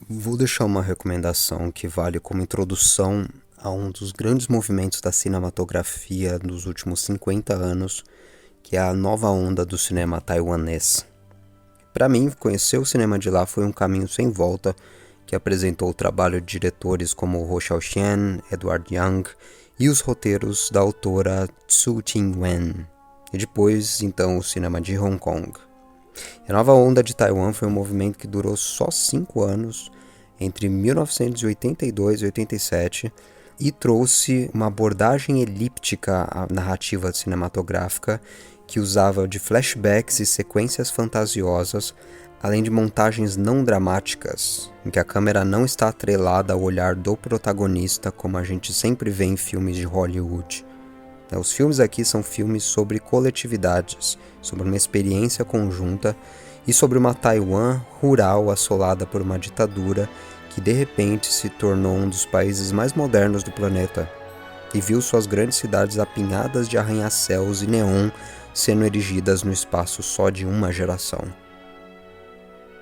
Vou deixar uma recomendação que vale como introdução a um dos grandes movimentos da cinematografia dos últimos 50 anos, que é a nova onda do cinema taiwanês. Para mim, conhecer o cinema de lá foi um caminho sem volta, que apresentou o trabalho de diretores como Ho Xiaoxian, Edward Young e os roteiros da autora Tzu Ting-wen, e depois, então, o cinema de Hong Kong. A nova onda de Taiwan foi um movimento que durou só 5 anos, entre 1982 e 87, e trouxe uma abordagem elíptica à narrativa cinematográfica que usava de flashbacks e sequências fantasiosas, além de montagens não dramáticas, em que a câmera não está atrelada ao olhar do protagonista, como a gente sempre vê em filmes de Hollywood. Os filmes aqui são filmes sobre coletividades, sobre uma experiência conjunta e sobre uma Taiwan rural assolada por uma ditadura que de repente se tornou um dos países mais modernos do planeta e viu suas grandes cidades apinhadas de arranha-céus e neon sendo erigidas no espaço só de uma geração.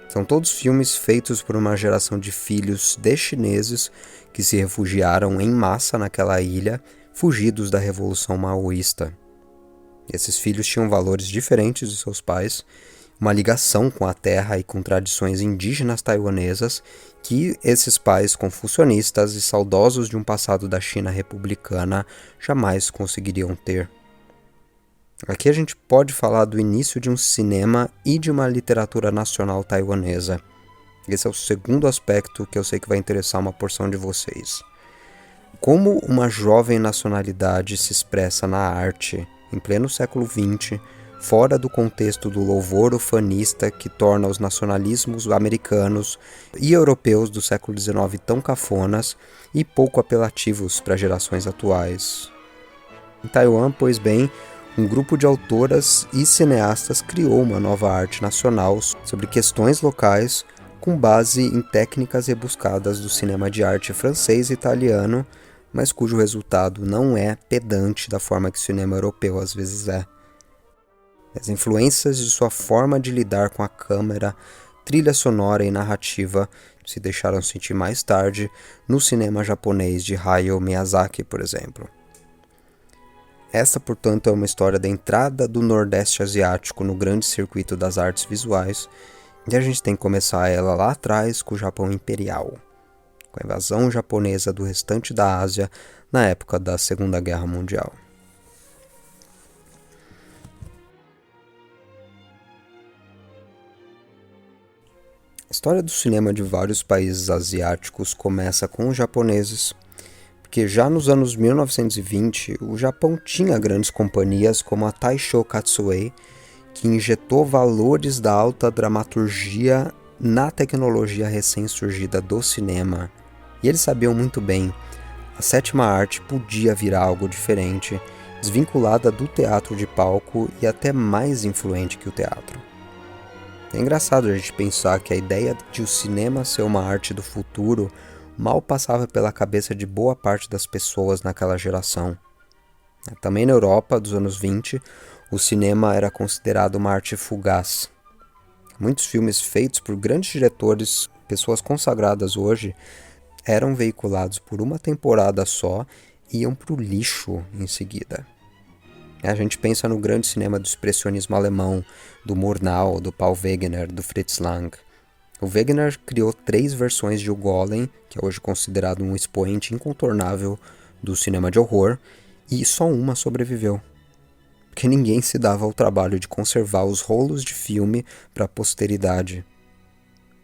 São todos filmes feitos por uma geração de filhos de chineses que se refugiaram em massa naquela ilha, fugidos da Revolução Maoísta. Esses filhos tinham valores diferentes de seus pais, uma ligação com a terra e com tradições indígenas taiwanesas que esses pais confucionistas e saudosos de um passado da China republicana jamais conseguiriam ter. Aqui a gente pode falar do início de um cinema e de uma literatura nacional taiwanesa. Esse é o segundo aspecto que eu sei que vai interessar uma porção de vocês. Como uma jovem nacionalidade se expressa na arte, em pleno século XX, fora do contexto do louvor ufanista que torna os nacionalismos americanos e europeus do século XIX tão cafonas e pouco apelativos para gerações atuais. Em Taiwan, pois bem, um grupo de autoras e cineastas criou uma nova arte nacional sobre questões locais com base em técnicas rebuscadas do cinema de arte francês e italiano, mas cujo resultado não é pedante da forma que o cinema europeu às vezes é. As influências de sua forma de lidar com a câmera, trilha sonora e narrativa se deixaram sentir mais tarde no cinema japonês de Hayao Miyazaki, por exemplo. Esta, portanto, é uma história da entrada do Nordeste Asiático no grande circuito das artes visuais, e a gente tem que começar ela lá atrás com o Japão Imperial, com a invasão japonesa do restante da Ásia na época da Segunda Guerra Mundial. A história do cinema de vários países asiáticos começa com os japoneses, porque já nos anos 1920 o Japão tinha grandes companhias como a Taisho Katsuei, que injetou valores da alta dramaturgia na tecnologia recém-surgida do cinema. E eles sabiam muito bem, a sétima arte podia virar algo diferente, desvinculada do teatro de palco e até mais influente que o teatro. É engraçado a gente pensar que a ideia de o cinema ser uma arte do futuro mal passava pela cabeça de boa parte das pessoas naquela geração. Também na Europa, dos anos 20, o cinema era considerado uma arte fugaz. Muitos filmes feitos por grandes diretores, pessoas consagradas hoje, eram veiculados por uma temporada só e iam para o lixo em seguida. A gente pensa no grande cinema do expressionismo alemão, do Murnau, do Paul Wegener, do Fritz Lang. O Wegener criou 3 versões de O Golem, que é hoje considerado um expoente incontornável do cinema de horror, e só uma sobreviveu. Porque ninguém se dava ao trabalho de conservar os rolos de filme para a posteridade.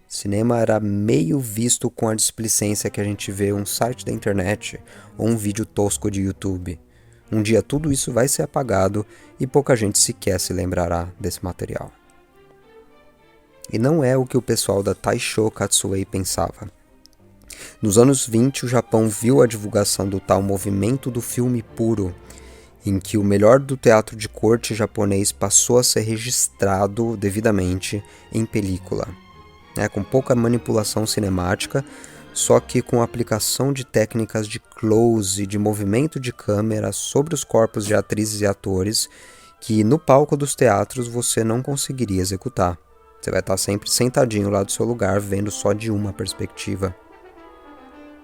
O cinema era meio visto com a displicência que a gente vê um site da internet ou um vídeo tosco de YouTube. Um dia tudo isso vai ser apagado e pouca gente sequer se lembrará desse material. E não é o que o pessoal da Taisho Katsuei pensava. Nos anos 20, o Japão viu a divulgação do tal movimento do filme puro, em que o melhor do teatro de corte japonês passou a ser registrado devidamente em película, com pouca manipulação cinemática, só que com a aplicação de técnicas de close e de movimento de câmera sobre os corpos de atrizes e atores que no palco dos teatros você não conseguiria executar. Você vai estar sempre sentadinho lá do seu lugar, vendo só de uma perspectiva.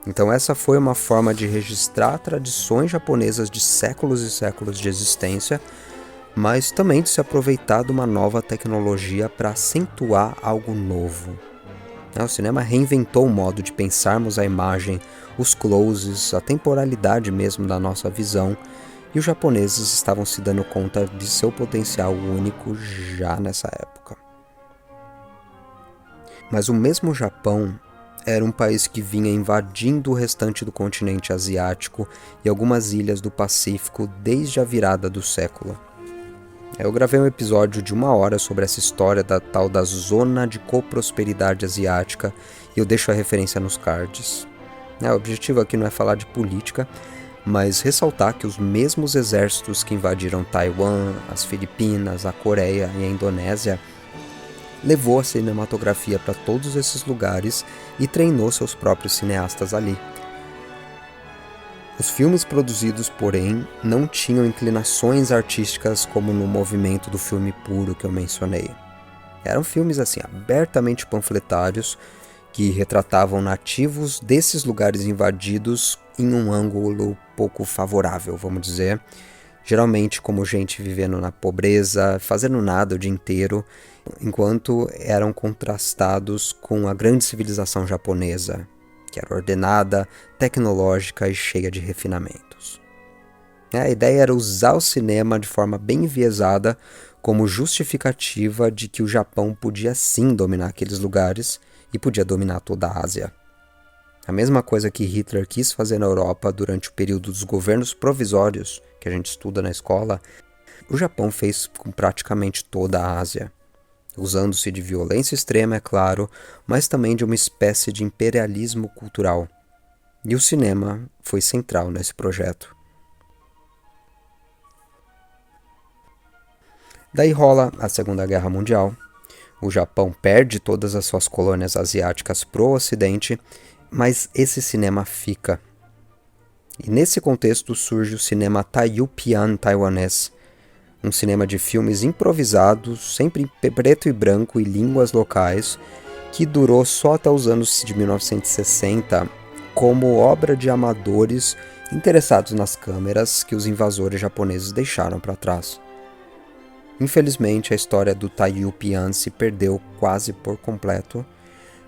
Então essa foi uma forma de registrar tradições japonesas de séculos e séculos de existência, mas também de se aproveitar de uma nova tecnologia para acentuar algo novo. O cinema reinventou o modo de pensarmos a imagem, os closes, a temporalidade mesmo da nossa visão, e os japoneses estavam se dando conta de seu potencial único já nessa época. Mas o mesmo Japão era um país que vinha invadindo o restante do continente asiático e algumas ilhas do Pacífico desde a virada do século. Eu gravei um episódio de 1 hora sobre essa história da tal da Zona de Coprosperidade Asiática e eu deixo a referência nos cards. O objetivo aqui não é falar de política, mas ressaltar que os mesmos exércitos que invadiram Taiwan, as Filipinas, a Coreia e a Indonésia levou a cinematografia para todos esses lugares e treinou seus próprios cineastas ali. Os filmes produzidos, porém, não tinham inclinações artísticas como no movimento do filme puro que eu mencionei. Eram filmes assim, abertamente panfletários, que retratavam nativos desses lugares invadidos em um ângulo pouco favorável, vamos dizer. Geralmente como gente vivendo na pobreza, fazendo nada o dia inteiro, enquanto eram contrastados com a grande civilização japonesa, que era ordenada, tecnológica e cheia de refinamentos. A ideia era usar o cinema de forma bem enviesada como justificativa de que o Japão podia sim dominar aqueles lugares e podia dominar toda a Ásia. A mesma coisa que Hitler quis fazer na Europa durante o período dos governos provisórios, que a gente estuda na escola, o Japão fez com praticamente toda a Ásia. Usando-se de violência extrema, é claro, mas também de uma espécie de imperialismo cultural. E o cinema foi central nesse projeto. Daí rola a Segunda Guerra Mundial. O Japão perde todas as suas colônias asiáticas pro Ocidente, mas esse cinema fica. E nesse contexto surge o cinema Taiyupian taiwanês, um cinema de filmes improvisados, sempre em preto e branco e línguas locais, que durou só até os anos de 1960 como obra de amadores interessados nas câmeras que os invasores japoneses deixaram para trás. Infelizmente, a história do Taiyupian se perdeu quase por completo.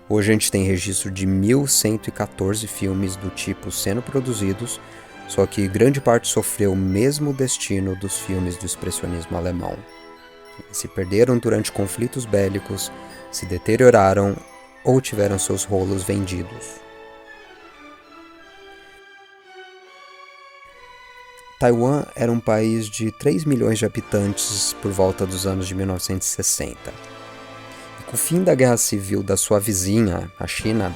Hoje a gente tem registro de 1.114 filmes do tipo sendo produzidos, só que grande parte sofreu o mesmo destino dos filmes do expressionismo alemão. Se perderam durante conflitos bélicos, se deterioraram ou tiveram seus rolos vendidos. Taiwan era um país de 3 milhões de habitantes por volta dos anos de 1960. E com o fim da guerra civil da sua vizinha, a China,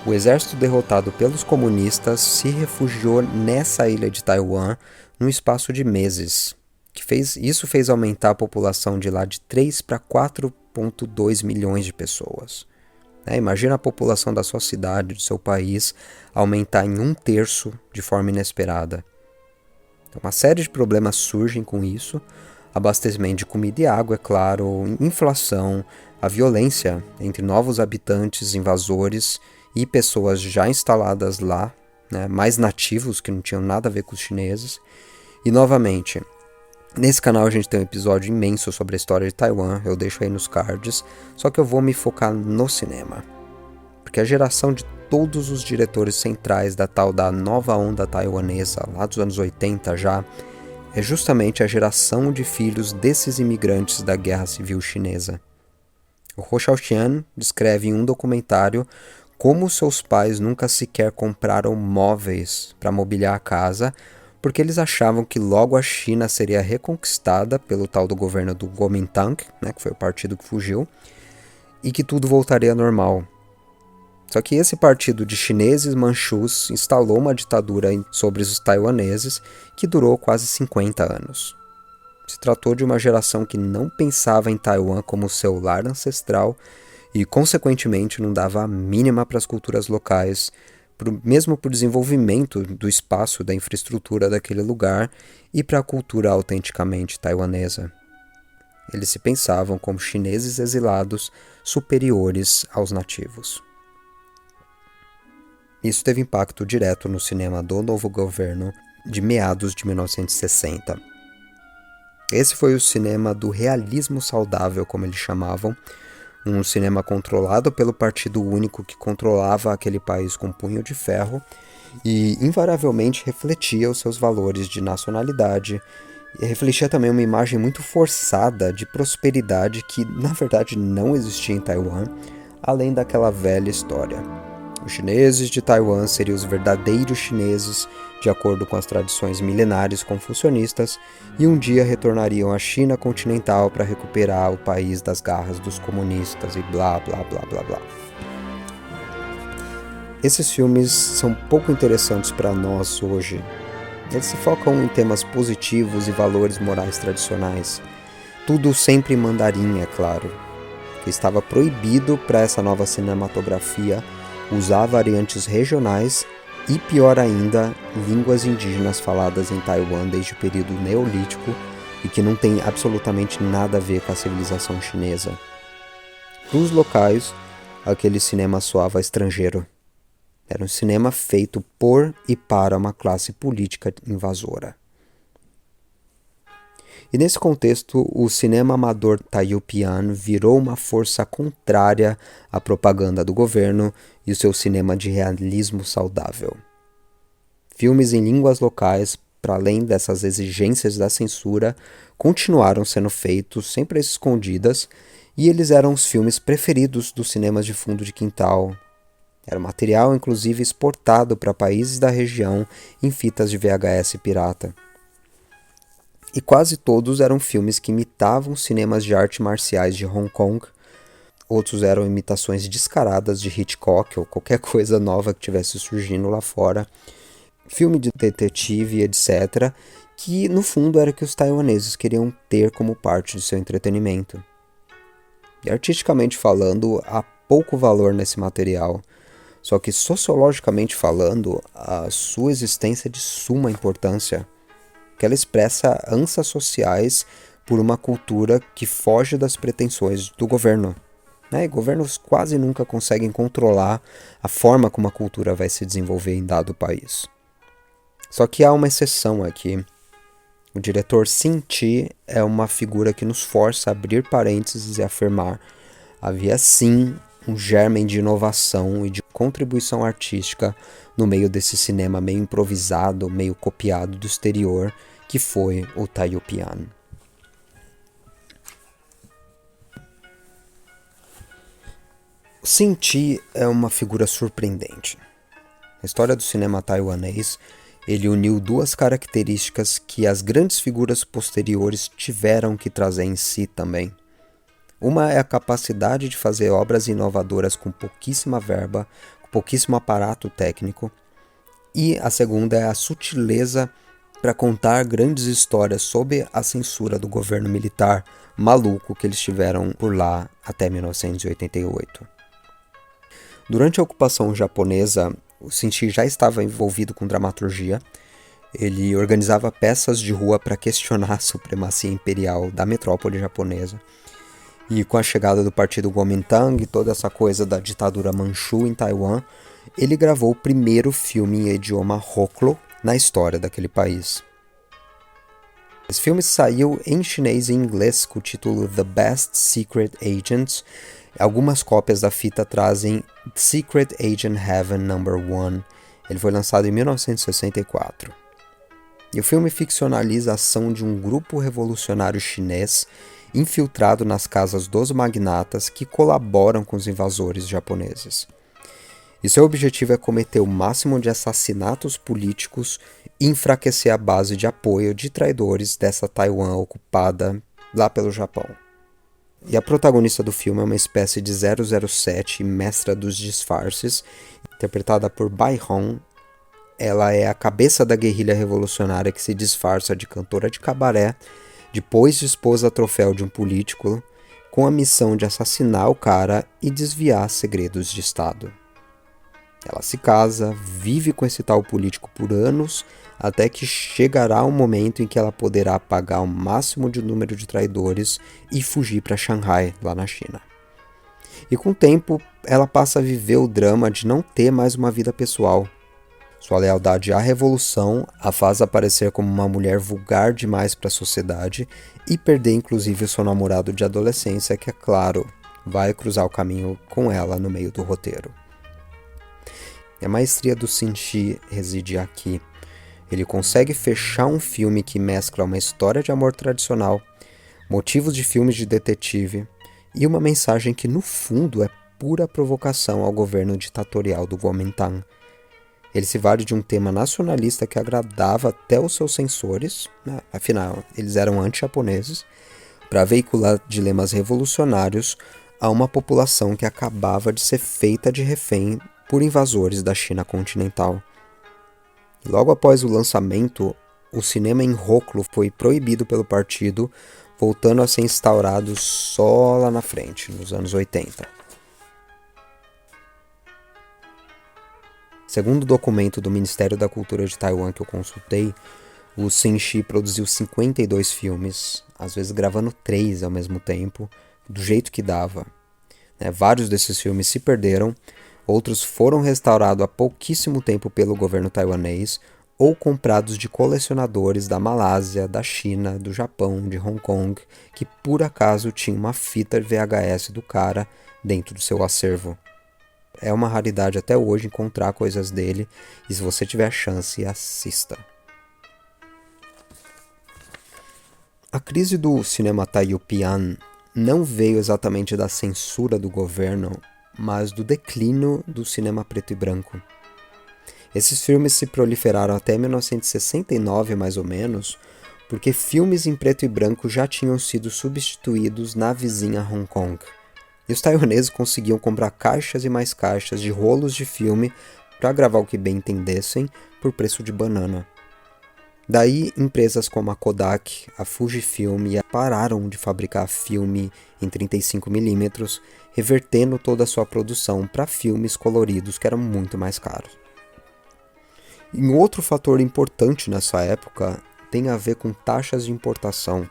o exército derrotado pelos comunistas se refugiou nessa ilha de Taiwan num espaço de meses. Isso fez aumentar a população de lá de 3 para 4,2 milhões de pessoas. Imagina a população da sua cidade, do seu país, aumentar em 1/3 de forma inesperada. Então, uma série de problemas surgem com isso. Abastecimento de comida e água, é claro, inflação, a violência entre novos habitantes, invasores e pessoas já instaladas lá, mais nativos que não tinham nada a ver com os chineses. E novamente, nesse canal a gente tem um episódio imenso sobre a história de Taiwan, eu deixo aí nos cards, só que eu vou me focar no cinema. Porque a geração de todos os diretores centrais da tal da nova onda taiwanesa, lá dos anos 80 já, é justamente a geração de filhos desses imigrantes da Guerra Civil Chinesa. O Hou Xiaoqian descreve em um documentário como seus pais nunca sequer compraram móveis para mobiliar a casa, porque eles achavam que logo a China seria reconquistada pelo tal do governo do Kuomintang, que foi o partido que fugiu, e que tudo voltaria ao normal. Só que esse partido de chineses manchus instalou uma ditadura sobre os taiwaneses que durou quase 50 anos. Se tratou de uma geração que não pensava em Taiwan como seu lar ancestral e, consequentemente, não dava a mínima para as culturas locais, mesmo para o desenvolvimento do espaço, da infraestrutura daquele lugar e para a cultura autenticamente taiwanesa. Eles se pensavam como chineses exilados superiores aos nativos. Isso teve impacto direto no cinema do novo governo de meados de 1960. Esse foi o cinema do realismo saudável, como eles chamavam, um cinema controlado pelo Partido Único que controlava aquele país com punho de ferro e invariavelmente refletia os seus valores de nacionalidade e refletia também uma imagem muito forçada de prosperidade que, na verdade, não existia em Taiwan, além daquela velha história. Os chineses de Taiwan seriam os verdadeiros chineses, de acordo com as tradições milenares confucionistas, e um dia retornariam à China continental para recuperar o país das garras dos comunistas e blá blá blá blá blá. Esses filmes são pouco interessantes para nós hoje. Eles se focam em temas positivos e valores morais tradicionais. Tudo sempre em mandarim, é claro, que estava proibido para essa nova cinematografia usar variantes regionais e, pior ainda, línguas indígenas faladas em Taiwan desde o período neolítico e que não tem absolutamente nada a ver com a civilização chinesa. Para os locais, aquele cinema soava estrangeiro. Era um cinema feito por e para uma classe política invasora. E nesse contexto, o cinema amador taiupiano virou uma força contrária à propaganda do governo e o seu cinema de realismo saudável. Filmes em línguas locais, para além dessas exigências da censura, continuaram sendo feitos sempre às escondidas, e eles eram os filmes preferidos dos cinemas de fundo de quintal. Era material, inclusive, exportado para países da região em fitas de VHS pirata. E quase todos eram filmes que imitavam cinemas de artes marciais de Hong Kong. Outros eram imitações descaradas de Hitchcock ou qualquer coisa nova que tivesse surgindo lá fora. Filme de detetive, etc., que no fundo era o que os taiwaneses queriam ter como parte do seu entretenimento. E artisticamente falando, há pouco valor nesse material. Só que sociologicamente falando, a sua existência é de suma importância, que ela expressa ânsias sociais por uma cultura que foge das pretensões do governo. E governos quase nunca conseguem controlar a forma como a cultura vai se desenvolver em dado país. Só que há uma exceção aqui. O diretor Sin Chi é uma figura que nos força a abrir parênteses e afirmar: havia sim um germen de inovação e de contribuição artística no meio desse cinema meio improvisado, meio copiado do exterior, que foi o taiupiano. Sin Chi é uma figura surpreendente. Na história do cinema taiwanês, ele uniu duas características que as grandes figuras posteriores tiveram que trazer em si também. Uma é a capacidade de fazer obras inovadoras com pouquíssima verba, com pouquíssimo aparato técnico, e a segunda é a sutileza para contar grandes histórias sob a censura do governo militar maluco que eles tiveram por lá até 1988. Durante a ocupação japonesa, o Sin-Chi já estava envolvido com dramaturgia. Ele organizava peças de rua para questionar a supremacia imperial da metrópole japonesa. E com a chegada do partido Kuomintang e toda essa coisa da ditadura Manchu em Taiwan, ele gravou o primeiro filme em idioma Hoklo na história daquele país. Esse filme saiu em chinês e inglês com o título The Best Secret Agents. Algumas cópias da fita trazem Secret Agent Heaven No. 1. Ele foi lançado em 1964. E o filme ficcionaliza a ação de um grupo revolucionário chinês infiltrado nas casas dos magnatas que colaboram com os invasores japoneses. E seu objetivo é cometer o máximo de assassinatos políticos e enfraquecer a base de apoio de traidores dessa Taiwan ocupada lá pelo Japão. E a protagonista do filme é uma espécie de 007, mestra dos disfarces, interpretada por Bai Hong. Ela é a cabeça da guerrilha revolucionária que se disfarça de cantora de cabaré, depois de esposa troféu de um político, com a missão de assassinar o cara e desviar segredos de Estado. Ela se casa, vive com esse tal político por anos, até que chegará um momento em que ela poderá pagar o máximo de número de traidores e fugir para Shanghai, lá na China. E com o tempo, ela passa a viver o drama de não ter mais uma vida pessoal. Sua lealdade à revolução a faz aparecer como uma mulher vulgar demais para a sociedade e perder inclusive o seu namorado de adolescência, que é claro, vai cruzar o caminho com ela no meio do roteiro. E a maestria do Xin-Shi reside aqui. Ele consegue fechar um filme que mescla uma história de amor tradicional, motivos de filmes de detetive e uma mensagem que no fundo é pura provocação ao governo ditatorial do Kuomintang. Ele se vale de um tema nacionalista que agradava até os seus censores, né? Afinal, eles eram anti-japoneses, para veicular dilemas revolucionários a uma população que acabava de ser feita de refém por invasores da China continental. Logo após o lançamento, o cinema em róculo foi proibido pelo partido, voltando a ser instaurado só lá na frente, nos anos 80. Segundo o documento do Ministério da Cultura de Taiwan que eu consultei, o Xin-Shi produziu 52 filmes, às vezes gravando 3 ao mesmo tempo, do jeito que dava. Vários desses filmes se perderam, outros foram restaurados há pouquíssimo tempo pelo governo taiwanês ou comprados de colecionadores da Malásia, da China, do Japão, de Hong Kong, que por acaso tinha uma fita VHS do cara dentro do seu acervo. É uma raridade até hoje encontrar coisas dele, e se você tiver a chance, assista. A crise do cinema Taiyupian não veio exatamente da censura do governo, mas do declínio do cinema preto e branco. Esses filmes se proliferaram até 1969, mais ou menos, porque filmes em preto e branco já tinham sido substituídos na vizinha Hong Kong. E os taiwaneses conseguiam comprar caixas e mais caixas de rolos de filme para gravar o que bem entendessem por preço de banana. Daí, empresas como a Kodak, a Fujifilm pararam de fabricar filme em 35mm, revertendo toda a sua produção para filmes coloridos que eram muito mais caros. E um outro fator importante nessa época tem a ver com taxas de importação.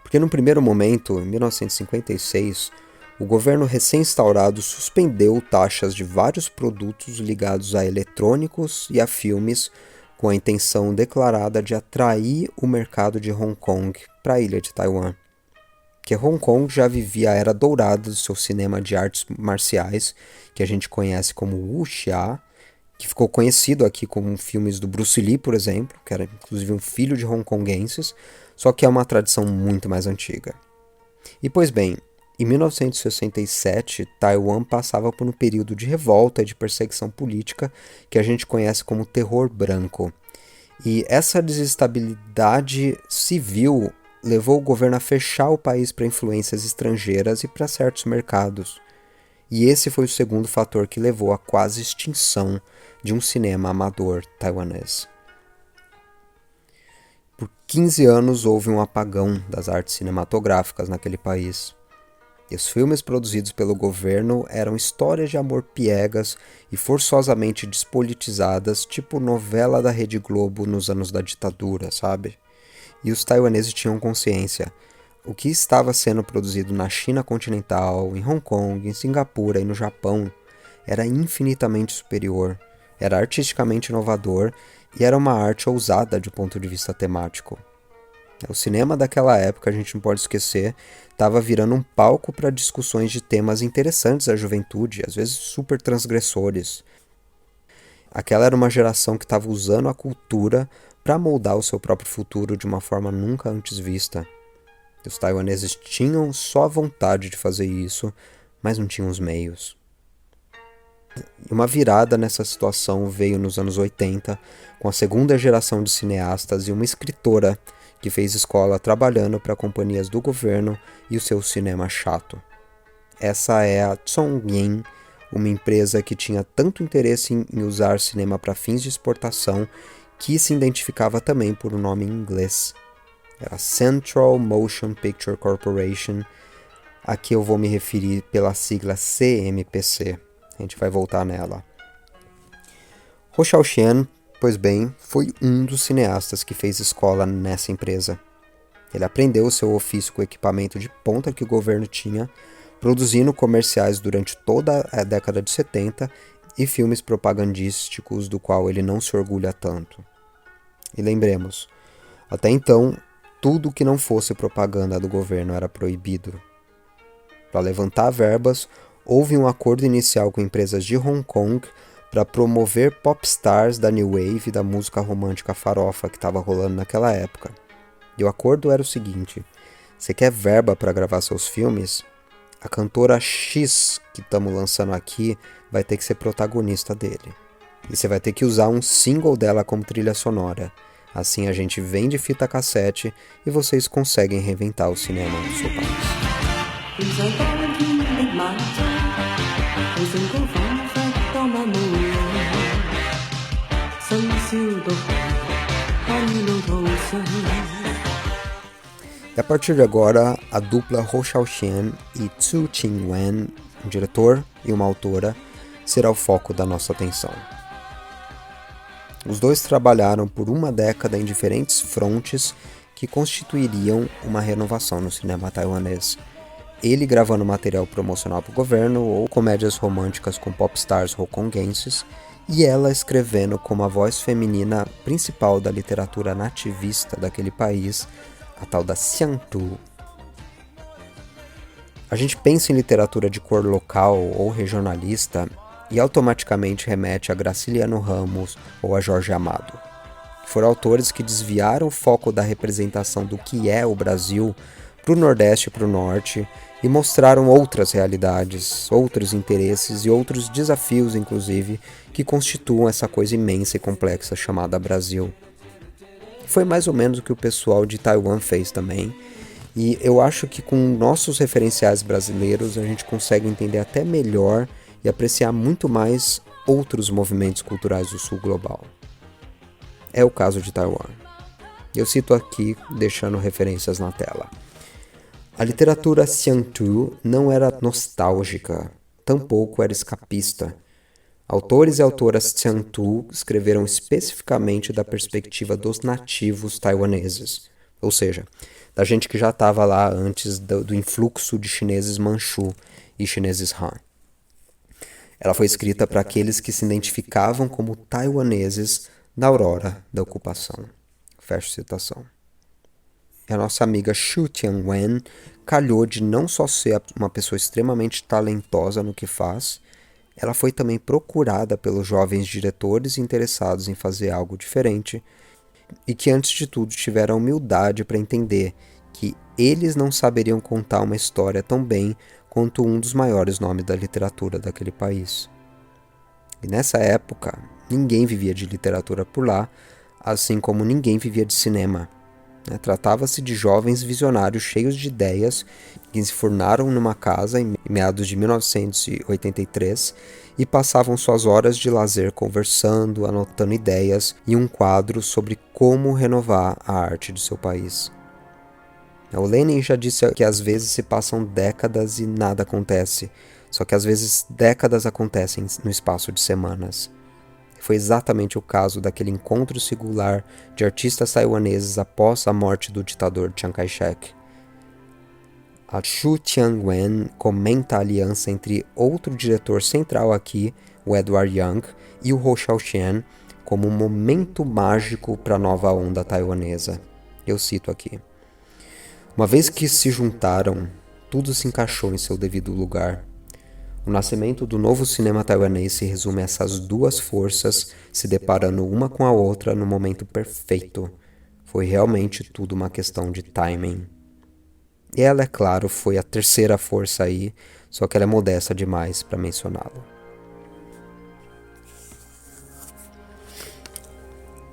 Porque no primeiro momento, em 1956, o governo recém-instaurado suspendeu taxas de vários produtos ligados a eletrônicos e a filmes, com a intenção declarada de atrair o mercado de Hong Kong para a ilha de Taiwan. Que Hong Kong já vivia a era dourada do seu cinema de artes marciais, que a gente conhece como wuxia, que ficou conhecido aqui como filmes do Bruce Lee, por exemplo, que era inclusive um filho de hongkonguenses, só que é uma tradição muito mais antiga. E pois bem, em 1967, Taiwan passava por um período de revolta e de perseguição política que a gente conhece como terror branco. E essa desestabilidade civil levou o governo a fechar o país para influências estrangeiras e para certos mercados. E esse foi o segundo fator que levou à quase extinção de um cinema amador taiwanês. Por 15 anos houve um apagão das artes cinematográficas naquele país. E os filmes produzidos pelo governo eram histórias de amor piegas e forçosamente despolitizadas, tipo novela da Rede Globo nos anos da ditadura, sabe? E os taiwaneses tinham consciência. O que estava sendo produzido na China continental, em Hong Kong, em Singapura e no Japão era infinitamente superior, era artisticamente inovador e era uma arte ousada de ponto de vista temático. O cinema daquela época, a gente não pode esquecer, estava virando um palco para discussões de temas interessantes à juventude, às vezes super transgressores. Aquela era uma geração que estava usando a cultura para moldar o seu próprio futuro de uma forma nunca antes vista. Os taiwaneses tinham só a vontade de fazer isso, mas não tinham os meios. E uma virada nessa situação veio nos anos 80, com a segunda geração de cineastas e uma escritora que fez escola trabalhando para companhias do governo e o seu cinema chato. Essa é a Zhongyin, uma empresa que tinha tanto interesse em usar cinema para fins de exportação que se identificava também por um nome em inglês. Era Central Motion Picture Corporation. Aqui eu vou me referir pela sigla CMPC. A gente vai voltar nela. Hou Hsiao-hsien, pois bem, foi um dos cineastas que fez escola nessa empresa. Ele aprendeu seu ofício com o equipamento de ponta que o governo tinha, produzindo comerciais durante toda a década de 70 e filmes propagandísticos do qual ele não se orgulha tanto. E lembremos, até então, tudo que não fosse propaganda do governo era proibido. Para levantar verbas, houve um acordo inicial com empresas de Hong Kong para promover popstars da New Wave e da música romântica farofa que estava rolando naquela época. E o acordo era o seguinte: você quer verba para gravar seus filmes? A cantora X que estamos lançando aqui vai ter que ser protagonista dele. E você vai ter que usar um single dela como trilha sonora. Assim a gente vende fita cassete e vocês conseguem reinventar o cinema do seu país. E a partir de agora, a dupla Hou Hsiao-hsien e Zhu Qingwen, um diretor e uma autora, será o foco da nossa atenção. Os dois trabalharam por uma década em diferentes frontes que constituiriam uma renovação no cinema taiwanês. Ele gravando material promocional para o governo ou comédias românticas com popstars hongkonguenses, e ela escrevendo como a voz feminina principal da literatura nativista daquele país, a tal da Xiangtu. A gente pensa em literatura de cor local ou regionalista e automaticamente remete a Graciliano Ramos ou a Jorge Amado. Foram autores que desviaram o foco da representação do que é o Brasil para o Nordeste e para o Norte e mostraram outras realidades, outros interesses e outros desafios, inclusive, que constituam essa coisa imensa e complexa chamada Brasil. Foi mais ou menos o que o pessoal de Taiwan fez também, e eu acho que com nossos referenciais brasileiros a gente consegue entender até melhor e apreciar muito mais outros movimentos culturais do sul global. É o caso de Taiwan. Eu cito aqui, deixando referências na tela. A literatura Xiangtu não era nostálgica, tampouco era escapista. Autores e autoras Xiangtu escreveram especificamente da perspectiva dos nativos taiwaneses, ou seja, da gente que já estava lá antes do influxo de chineses Manchu e chineses Han. Ela foi escrita para aqueles que se identificavam como taiwaneses na aurora da ocupação. Fecha citação. E a nossa amiga Zhu Qingwen calhou de não só ser uma pessoa extremamente talentosa no que faz, ela foi também procurada pelos jovens diretores interessados em fazer algo diferente e que, antes de tudo, tiveram a humildade para entender que eles não saberiam contar uma história tão bem quanto um dos maiores nomes da literatura daquele país. E nessa época, ninguém vivia de literatura por lá, assim como ninguém vivia de cinema. Tratava-se de jovens visionários cheios de ideias que se fornaram numa casa em meados de 1983 e passavam suas horas de lazer conversando, anotando ideias e um quadro sobre como renovar a arte de seu país. O Lenin já disse que às vezes se passam décadas e nada acontece, só que às vezes décadas acontecem no espaço de semanas. Foi exatamente o caso daquele encontro singular de artistas taiwaneses após a morte do ditador Chiang Kai-shek. A Zhu Qingwen comenta a aliança entre outro diretor central aqui, o Edward Young, e o Hou Hsiao-hsien como um momento mágico para a nova onda taiwanesa. Eu cito aqui. Uma vez que se juntaram, tudo se encaixou em seu devido lugar. O nascimento do novo cinema taiwanês se resume a essas duas forças se deparando uma com a outra no momento perfeito. Foi realmente tudo uma questão de timing. E ela, é claro, foi a terceira força aí, só que ela é modesta demais para mencioná-la.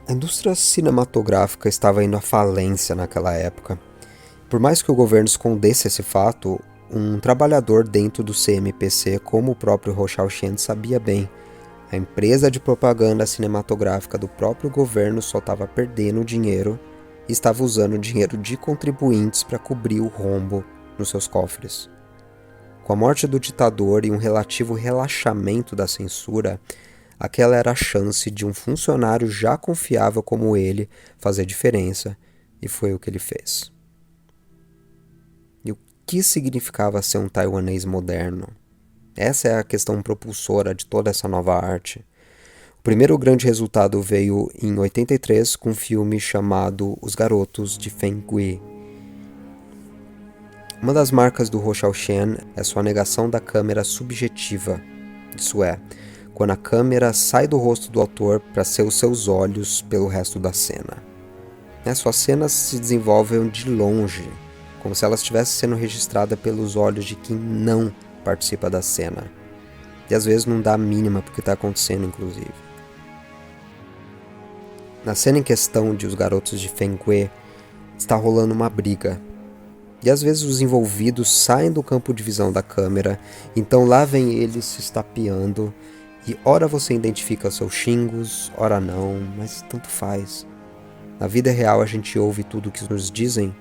A indústria cinematográfica estava indo à falência naquela época. Por mais que o governo escondesse esse fato, um trabalhador dentro do CMPC, como o próprio Hou Hsiao-hsien, sabia bem. A empresa de propaganda cinematográfica do próprio governo só estava perdendo dinheiro e estava usando o dinheiro de contribuintes para cobrir o rombo nos seus cofres. Com a morte do ditador e um relativo relaxamento da censura, aquela era a chance de um funcionário já confiável como ele fazer diferença, e foi o que ele fez. E o que significava ser um taiwanês moderno? Essa é a questão propulsora de toda essa nova arte. O primeiro grande resultado veio em 83 com um filme chamado Os Garotos de Fenghui. Uma das marcas do Hou Hsiao-hsien é sua negação da câmera subjetiva. Isso é, quando a câmera sai do rosto do autor para ser os seus olhos pelo resto da cena. Suas cenas se desenvolvem de longe, como se elas estivessem sendo registradas pelos olhos de quem não participa da cena. E às vezes não dá a mínima porque está acontecendo, inclusive. Na cena em questão de Os Garotos de Fenghui, está rolando uma briga. E às vezes os envolvidos saem do campo de visão da câmera, então lá vem eles se estapeando, e ora você identifica seus xingos, ora não, mas tanto faz. Na vida real a gente ouve tudo o que nos dizem,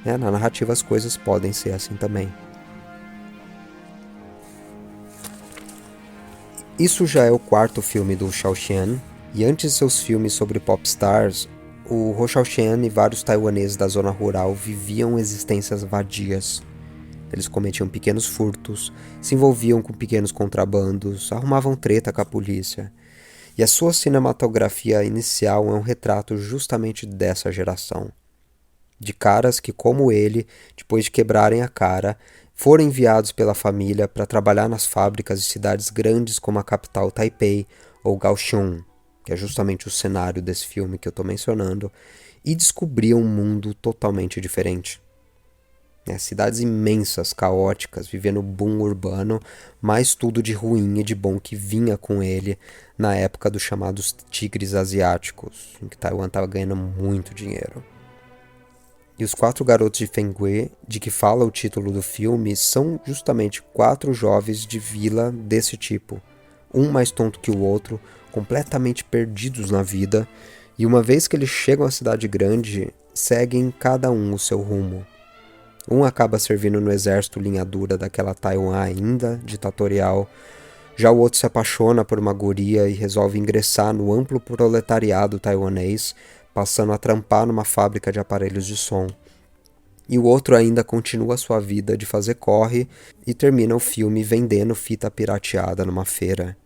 na narrativa as coisas podem ser assim também. Isso já é o quarto filme do Hsiao-hsien, e antes de seus filmes sobre popstars, o Hou Hsiao-hsien e vários taiwaneses da zona rural viviam existências vadias. Eles cometiam pequenos furtos, se envolviam com pequenos contrabandos, arrumavam treta com a polícia. E a sua cinematografia inicial é um retrato justamente dessa geração. De caras que, como ele, depois de quebrarem a cara, foram enviados pela família para trabalhar nas fábricas de cidades grandes como a capital Taipei ou Kaohsiung, que é justamente o cenário desse filme que eu estou mencionando, e descobriam um mundo totalmente diferente. Cidades imensas, caóticas, vivendo boom urbano, mas tudo de ruim e de bom que vinha com ele na época dos chamados tigres asiáticos, em que Taiwan estava ganhando muito dinheiro. E os 4 garotos de Fenghui, de que fala o título do filme, são justamente 4 jovens de vila desse tipo, um mais tonto que o outro, completamente perdidos na vida, e uma vez que eles chegam à cidade grande, seguem cada um o seu rumo. Um acaba servindo no exército linha dura daquela Taiwan ainda ditatorial, já o outro se apaixona por uma guria e resolve ingressar no amplo proletariado taiwanês, passando a trampar numa fábrica de aparelhos de som. E o outro ainda continua sua vida de fazer corre e termina o filme vendendo fita pirateada numa feira.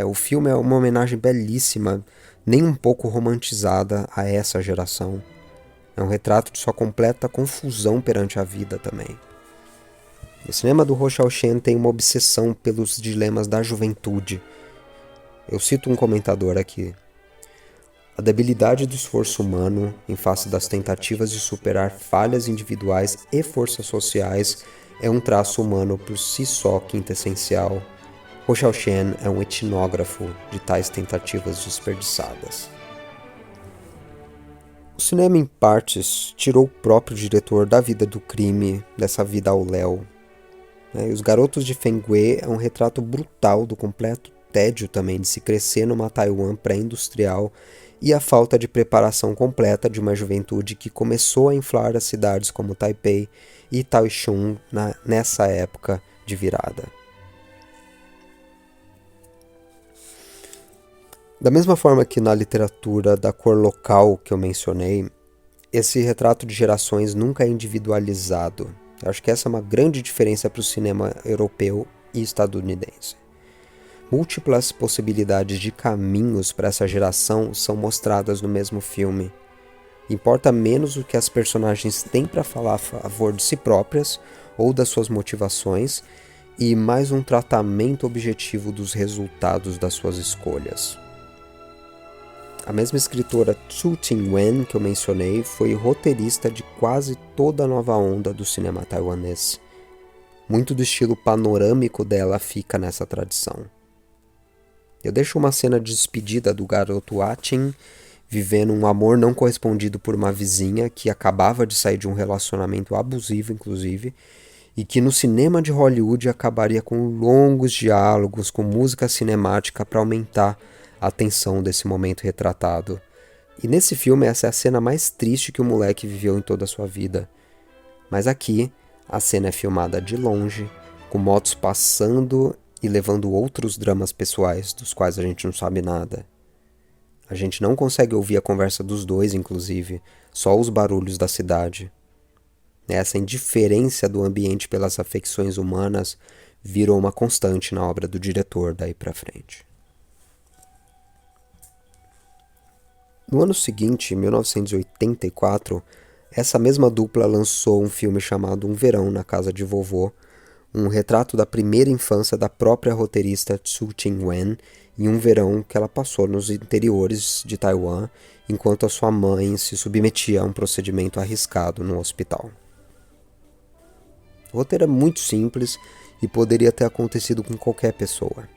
O filme é uma homenagem belíssima, nem um pouco romantizada a essa geração. É um retrato de sua completa confusão perante a vida também. O cinema do Hou Hsiao-hsien tem uma obsessão pelos dilemas da juventude. Eu cito um comentador aqui. A debilidade do esforço humano, em face das tentativas de superar falhas individuais e forças sociais, é um traço humano por si só quintessencial. Hou Hsiao-hsien é um etnógrafo de tais tentativas desperdiçadas. O cinema, em partes, tirou o próprio diretor da vida do crime, dessa vida ao léu. Os Garotos de Fenghui é um retrato brutal do completo tédio também de se crescer numa Taiwan pré-industrial e a falta de preparação completa de uma juventude que começou a inflar as cidades como Taipei e Kaohsiung nessa época de virada. Da mesma forma que na literatura da cor local que eu mencionei, esse retrato de gerações nunca é individualizado. Eu acho que essa é uma grande diferença para o cinema europeu e estadunidense. Múltiplas possibilidades de caminhos para essa geração são mostradas no mesmo filme. Importa menos o que as personagens têm para falar a favor de si próprias ou das suas motivações e mais um tratamento objetivo dos resultados das suas escolhas. A mesma escritora Zhu Tingwen que eu mencionei foi roteirista de quase toda a nova onda do cinema taiwanês. Muito do estilo panorâmico dela fica nessa tradição. Eu deixo uma cena de despedida do garoto Atin, vivendo um amor não correspondido por uma vizinha que acabava de sair de um relacionamento abusivo, inclusive, e que no cinema de Hollywood acabaria com longos diálogos, com música cinemática para aumentar a tensão desse momento retratado. E nesse filme essa é a cena mais triste que o moleque viveu em toda a sua vida. Mas aqui, a cena é filmada de longe, com motos passando e levando outros dramas pessoais dos quais a gente não sabe nada. A gente não consegue ouvir a conversa dos dois, inclusive, só os barulhos da cidade. Essa indiferença do ambiente pelas afecções humanas virou uma constante na obra do diretor daí pra frente. No ano seguinte, em 1984, essa mesma dupla lançou um filme chamado Um Verão na Casa de Vovô, um retrato da primeira infância da própria roteirista Tzu Ching-wen em um verão que ela passou nos interiores de Taiwan, enquanto a sua mãe se submetia a um procedimento arriscado no hospital. O roteiro é muito simples e poderia ter acontecido com qualquer pessoa.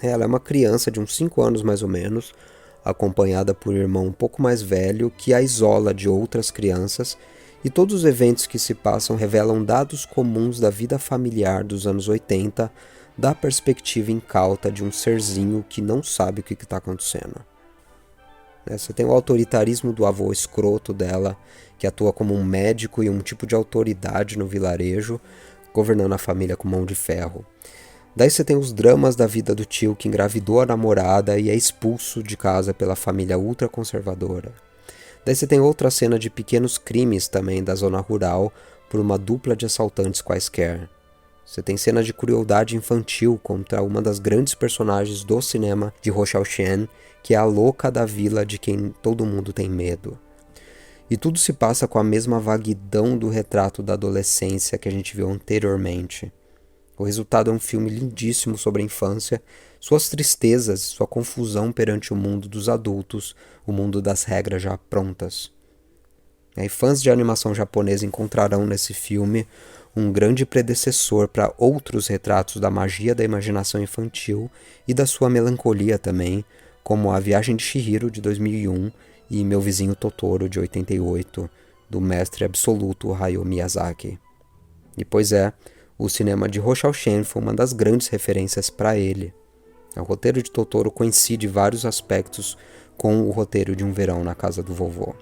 Ela é uma criança de uns 5 anos mais ou menos, acompanhada por um irmão um pouco mais velho que a isola de outras crianças, e todos os eventos que se passam revelam dados comuns da vida familiar dos anos 80, da perspectiva incauta de um serzinho que não sabe o que está acontecendo. Você tem o autoritarismo do avô escroto dela, que atua como um médico e um tipo de autoridade no vilarejo, governando a família com mão de ferro. Daí você tem os dramas da vida do tio que engravidou a namorada e é expulso de casa pela família ultraconservadora. Daí você tem outra cena de pequenos crimes também da zona rural por uma dupla de assaltantes quaisquer. Você tem cena de crueldade infantil contra uma das grandes personagens do cinema de Hou Hsiao-hsien, que é a louca da vila de quem todo mundo tem medo. E tudo se passa com a mesma vaguidão do retrato da adolescência que a gente viu anteriormente. O resultado é um filme lindíssimo sobre a infância, suas tristezas, sua confusão perante o mundo dos adultos, o mundo das regras já prontas. E fãs de animação japonesa encontrarão nesse filme um grande predecessor para outros retratos da magia da imaginação infantil e da sua melancolia também, como A Viagem de Chihiro, de 2001, e Meu Vizinho Totoro, de 88, do mestre absoluto Hayao Miyazaki. E pois é, o cinema de Hou Hsiao-hsien foi uma das grandes referências para ele. O roteiro de Totoro coincide em vários aspectos com o roteiro de Um Verão na Casa do Vovô.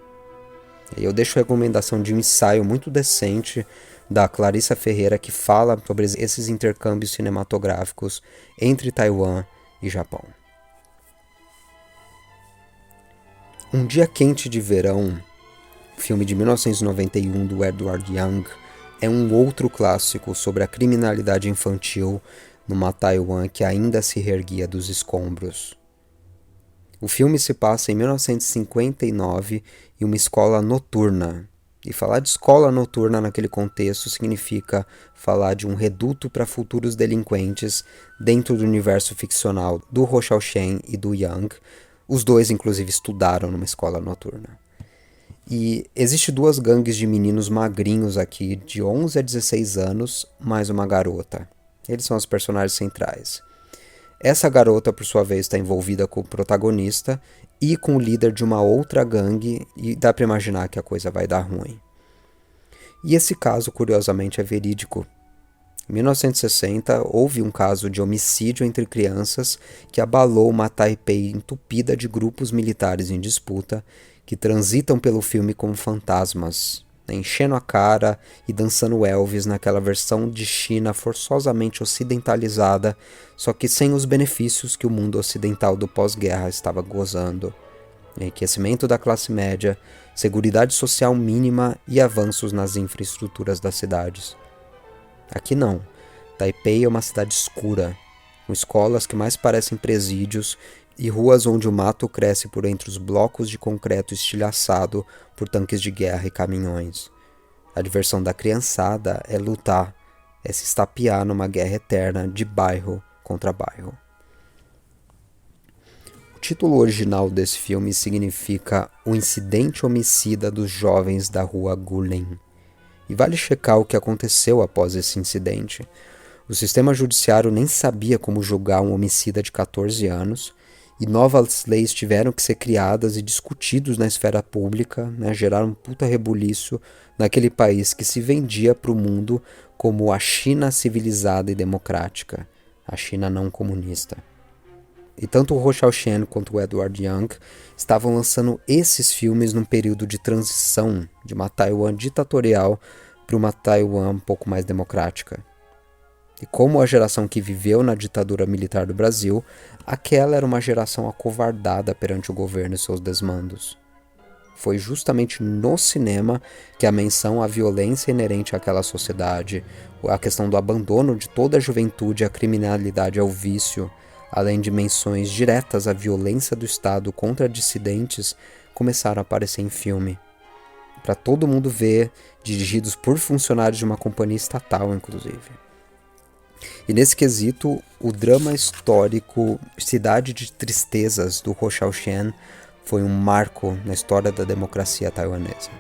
E eu deixo a recomendação de um ensaio muito decente da Clarissa Ferreira que fala sobre esses intercâmbios cinematográficos entre Taiwan e Japão. Um Dia Quente de Verão, filme de 1991 do Edward Young, é um outro clássico sobre a criminalidade infantil numa Taiwan que ainda se reerguia dos escombros. O filme se passa em 1959 em uma escola noturna. E falar de escola noturna naquele contexto significa falar de um reduto para futuros delinquentes dentro do universo ficcional do Hou Hsiao-hsien e do Young. Os dois, inclusive, estudaram numa escola noturna. E existe 2 gangues de meninos magrinhos aqui, de 11 a 16 anos, mais uma garota. Eles são os personagens centrais. Essa garota, por sua vez, está envolvida com o protagonista e com o líder de uma outra gangue, e dá para imaginar que a coisa vai dar ruim. E esse caso, curiosamente, é verídico. Em 1960, houve um caso de homicídio entre crianças que abalou uma Taipei entupida de grupos militares em disputa que transitam pelo filme como fantasmas, enchendo a cara e dançando Elvis naquela versão de China forçosamente ocidentalizada, só que sem os benefícios que o mundo ocidental do pós-guerra estava gozando. Enriquecimento da classe média, seguridade social mínima e avanços nas infraestruturas das cidades. Aqui não. Taipei é uma cidade escura, com escolas que mais parecem presídios e ruas onde o mato cresce por entre os blocos de concreto estilhaçado por tanques de guerra e caminhões. A diversão da criançada é lutar, é se estapear numa guerra eterna de bairro contra bairro. O título original desse filme significa O Incidente Homicida dos Jovens da Rua Guilin. E vale checar o que aconteceu após esse incidente. O sistema judiciário nem sabia como julgar um homicida de 14 anos, e novas leis tiveram que ser criadas e discutidas na esfera pública, geraram um puta rebuliço naquele país que se vendia para o mundo como a China civilizada e democrática, a China não comunista. E tanto o Hou Hsiao-hsien quanto o Edward Young estavam lançando esses filmes num período de transição de uma Taiwan ditatorial para uma Taiwan um pouco mais democrática. E como a geração que viveu na ditadura militar do Brasil, aquela era uma geração acovardada perante o governo e seus desmandos. Foi justamente no cinema que a menção à violência inerente àquela sociedade, a questão do abandono de toda a juventude à criminalidade e ao vício, além de menções diretas à violência do Estado contra dissidentes, começaram a aparecer em filme. Para todo mundo ver, dirigidos por funcionários de uma companhia estatal, inclusive. E nesse quesito, o drama histórico Cidade de Tristezas, do Hou Hsiao-hsien, foi um marco na história da democracia taiwanesa.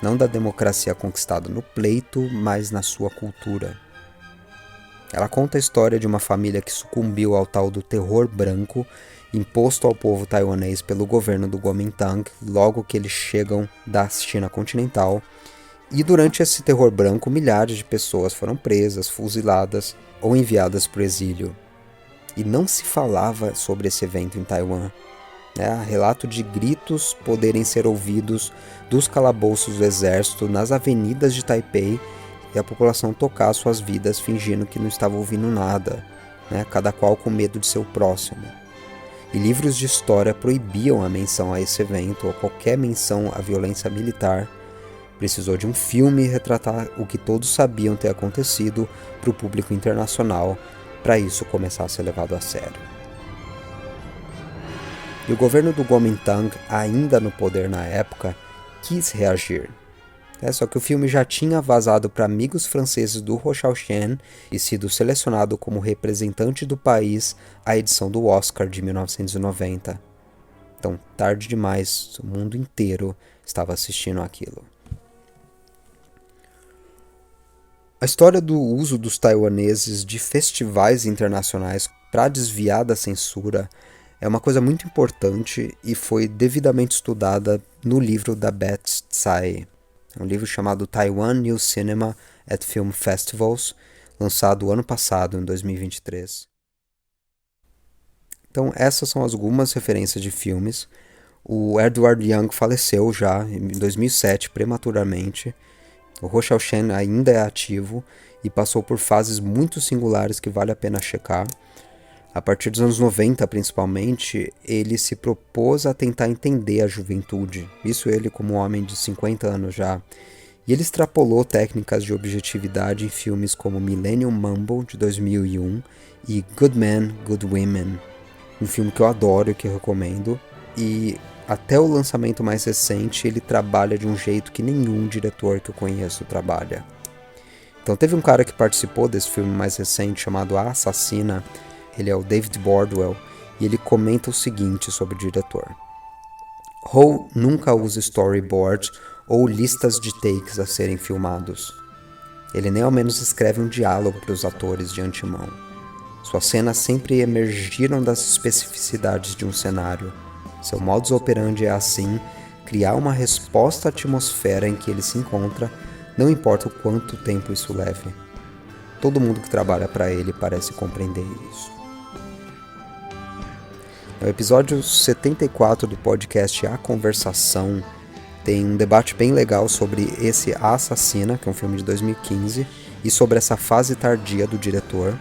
Não da democracia conquistada no pleito, mas na sua cultura. Ela conta a história de uma família que sucumbiu ao tal do terror branco imposto ao povo taiwanês pelo governo do Kuomintang logo que eles chegam da China continental. E durante esse terror branco, milhares de pessoas foram presas, fuziladas ou enviadas para o exílio. E não se falava sobre esse evento em Taiwan. Há relato de gritos poderem ser ouvidos dos calabouços do exército nas avenidas de Taipei e a população tocar suas vidas fingindo que não estava ouvindo nada, cada qual com medo de seu próximo. E livros de história proibiam a menção a esse evento ou qualquer menção à violência militar. Precisou de um filme retratar o que todos sabiam ter acontecido para o público internacional, para isso começar a ser levado a sério. E o governo do Kuomintang, ainda no poder na época, quis reagir. Só que o filme já tinha vazado para amigos franceses do Hou Hsiao-hsien e sido selecionado como representante do país à edição do Oscar de 1990. Então, tarde demais, o mundo inteiro estava assistindo aquilo. A história do uso dos taiwaneses de festivais internacionais para desviar da censura é uma coisa muito importante e foi devidamente estudada no livro da Beth Tsai, um livro chamado Taiwan New Cinema at Film Festivals, lançado ano passado, em 2023. Então, essas são algumas referências de filmes. O Edward Young faleceu já em 2007, prematuramente. O Hou Hsiao-hsien ainda é ativo e passou por fases muito singulares que vale a pena checar. A partir dos anos 90, principalmente, ele se propôs a tentar entender a juventude. Isso ele como um homem de 50 anos já. E ele extrapolou técnicas de objetividade em filmes como Millennium Mumble, de 2001, e Good Men, Good Women. Um filme que eu adoro e que eu recomendo. E até o lançamento mais recente, ele trabalha de um jeito que nenhum diretor que eu conheço trabalha. Então teve um cara que participou desse filme mais recente, chamado A Assassina. Ele é o David Bordwell, e ele comenta o seguinte sobre o diretor. Hou nunca usa storyboards ou listas de takes a serem filmados. Ele nem ao menos escreve um diálogo para os atores de antemão. Suas cenas sempre emergiram das especificidades de um cenário. Seu modus operandi é assim, criar uma resposta à atmosfera em que ele se encontra, não importa o quanto tempo isso leve. Todo mundo que trabalha para ele parece compreender isso. No episódio 74 do podcast A Conversação, tem um debate bem legal sobre esse A Assassina, que é um filme de 2015, e sobre essa fase tardia do diretor.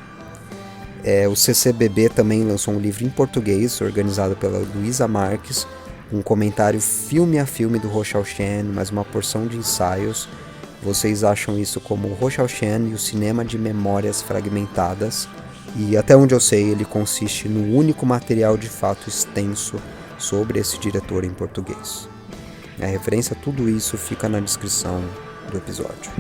O CCBB também lançou um livro em português, organizado pela Luísa Marques, um comentário filme a filme do Hou Hsiao-hsien, mais uma porção de ensaios. Vocês acham isso como o Hou Hsiao-hsien e o cinema de memórias fragmentadas. E até onde eu sei, ele consiste no único material de fato extenso sobre esse diretor em português. A referência a tudo isso fica na descrição do episódio.